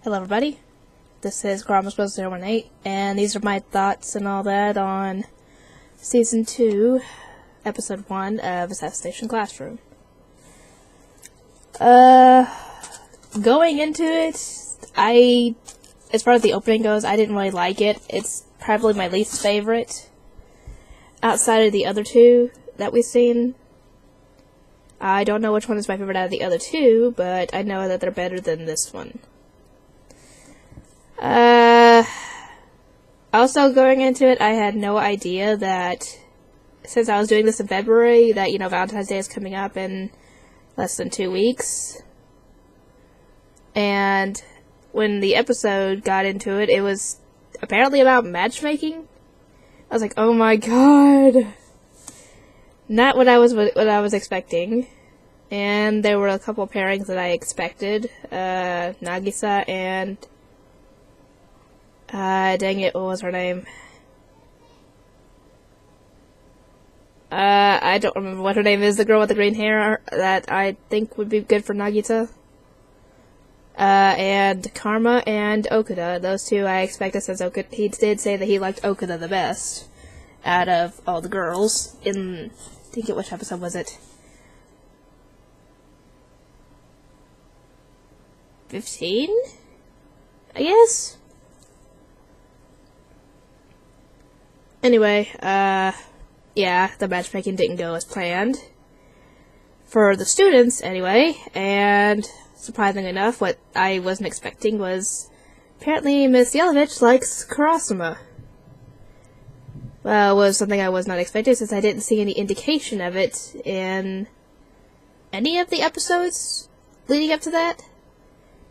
Hello everybody, this is Chronos018, and these are my thoughts and all that on Season 2, Episode 1 of Assassination Classroom. Going into it, as far as the opening goes, I didn't really like it. It's probably my least favorite. Outside of the other two that we've seen, I don't know which one is my favorite out of the other two, but I know that they're better than this one. Also going into it, I had no idea that, since I was doing this in February, that, Valentine's Day is coming up in less than 2 weeks. And when the episode got into it, it was apparently about matchmaking. I was like, oh my god! Not what I was expecting. And there were a couple of pairings that I expected. Nagisa and dang it, what was her name? I don't remember what her name is, the girl with the green hair that I think would be good for Nagita. And Karma and Okuda, those two I expected, since he did say that he liked Okuda the best out of all the girls in, which episode was it? 15? I guess? Anyway, yeah, the matchmaking didn't go as planned. For the students, anyway, and surprisingly enough, what I wasn't expecting was, apparently Miss Yelovich likes Kurasuma. Well, it was something I was not expecting, since I didn't see any indication of it in any of the episodes leading up to that.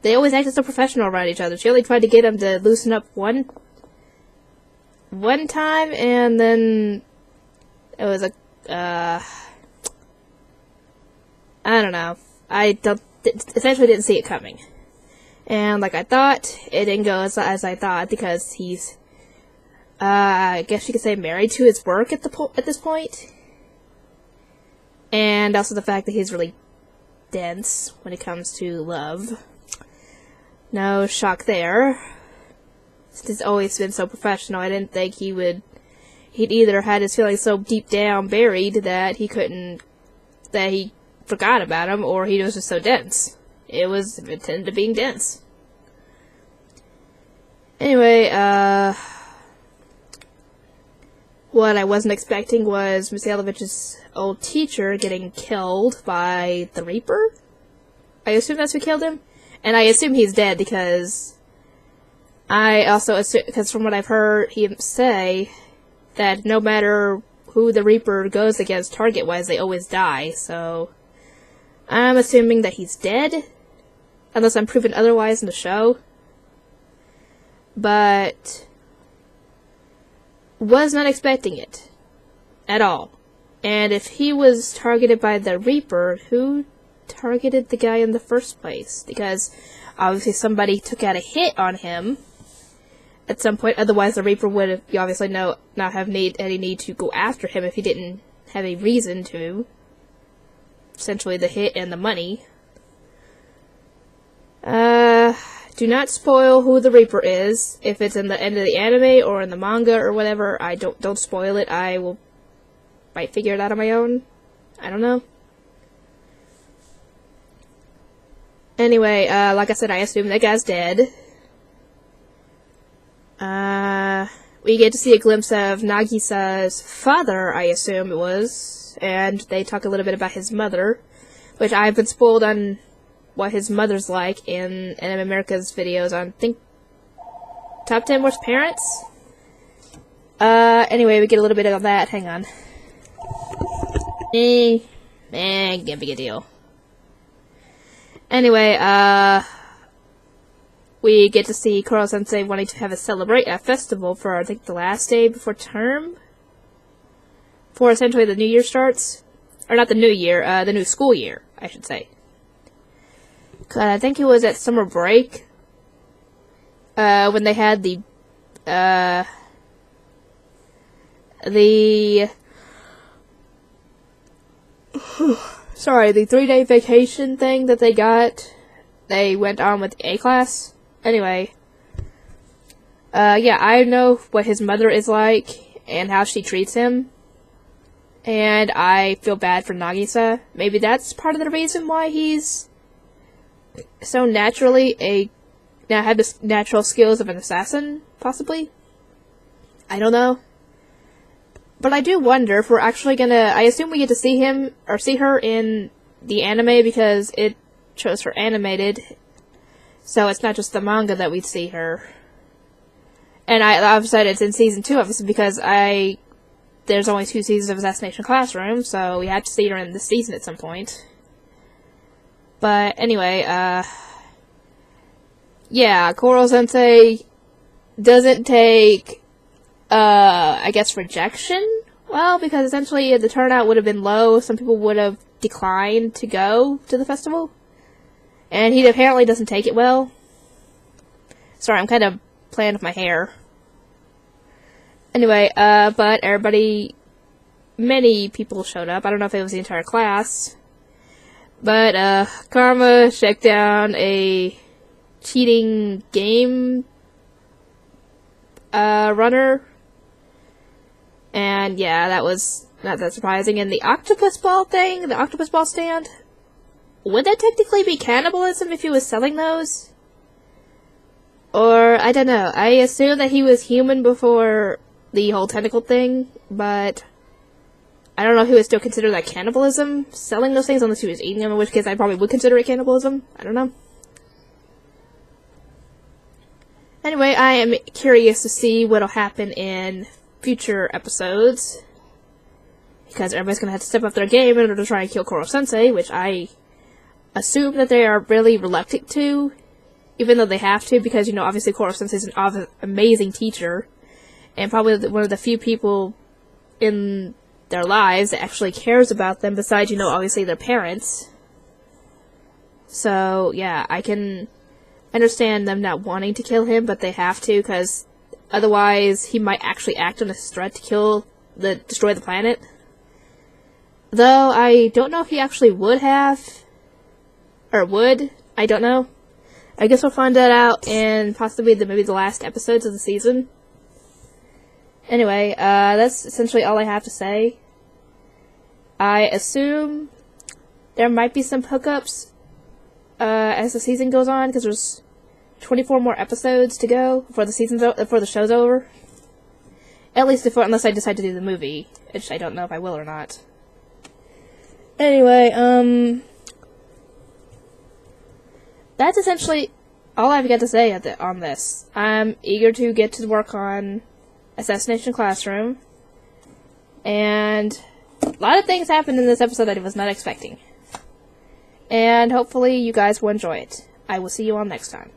They always acted so professional around each other. She only tried to get him to loosen up one time, and then it was I don't know. Essentially didn't see it coming. And like I thought, it didn't go as I thought, because he's, I guess you could say, married to his work at this point. And also the fact that he's really dense when it comes to love. No shock there. He's always been so professional. I didn't think he'd either had his feelings so deep down buried that he forgot about him, or he was just so dense. It tended to being dense. Anyway, what I wasn't expecting was Mikhailovich's old teacher getting killed by the Reaper? I assume that's who killed him? And I assume he's dead, because I also assume, because from what I've heard him say, that no matter who the Reaper goes against target-wise, they always die, so I'm assuming that he's dead, unless I'm proven otherwise in the show. But was not expecting it at all. And if he was targeted by the Reaper, who targeted the guy in the first place? Because obviously somebody took out a hit on him at some point, otherwise the Reaper would obviously not have any need to go after him if he didn't have a reason to. Essentially the hit and the money. Do not spoil who the Reaper is. If it's in the end of the anime or in the manga or whatever, don't spoil it. I might figure it out on my own. I don't know. Anyway, like I said, I assume that guy's dead. We get to see a glimpse of Nagisa's father, I assume it was, and they talk a little bit about his mother, which I've been spoiled on what his mother's like in Anime America's videos on, I think, Top 10 Worst Parents? Anyway, we get a little bit of that. Hang on. Can't be a deal. Anyway, we get to see Kuro-sensei wanting to have a festival for, I think, the last day before term? For essentially the new year starts? Or not the new year, the new school year, I should say. I think it was at summer break, when they had the 3-day vacation thing that they got. They went on with A class. Anyway. Yeah, I know what his mother is like and how she treats him. And I feel bad for Nagisa. Maybe that's part of the reason why he's so naturally now have the natural skills of an assassin, possibly. I don't know. But I do wonder if we're actually gonna... I assume we get to see him, or see her in the anime because it shows her animated. So it's not just the manga that we'd see her. And I've said it's in season 2, obviously, because there's only 2 seasons of Assassination Classroom, so we have to see her in this season at some point. But anyway, yeah, Koro-sensei doesn't take, I guess, rejection well, because essentially the turnout would have been low. Some people would have declined to go to the festival. And he apparently doesn't take it well. Sorry, I'm kind of playing with my hair. Anyway, but many people showed up. I don't know if it was the entire class. But, Karma checked down a cheating game, runner. And yeah, that was not that surprising. And the octopus ball thing, the octopus ball stand, would that technically be cannibalism if he was selling those? Or, I don't know. I assume that he was human before the whole tentacle thing, but I don't know if he would still consider that cannibalism, selling those things, unless he was eating them, in which case I probably would consider it cannibalism. I don't know. Anyway, I am curious to see what'll happen in future episodes, because everybody's gonna have to step up their game in order to try and kill Koro-sensei, which I assume that they are really reluctant to, even though they have to, because, you know, obviously Koro-sensei is an amazing teacher, and probably one of the few people in their lives that actually cares about them, besides, you know, obviously their parents. So, yeah, I can understand them not wanting to kill him, but they have to, because otherwise he might actually act on a threat to destroy the planet. Though, I don't know if he actually would have, or would, I don't know. I guess we'll find that out in possibly maybe the last episodes of the season. Anyway, that's essentially all I have to say. I assume there might be some hookups as the season goes on, because there's 24 more episodes to go before the show's over. At least unless I decide to do the movie, which I don't know if I will or not. Anyway, that's essentially all I've got to say on this. I'm eager to get to work on Assassination Classroom, and a lot of things happened in this episode that I was not expecting. And hopefully you guys will enjoy it. I will see you all next time.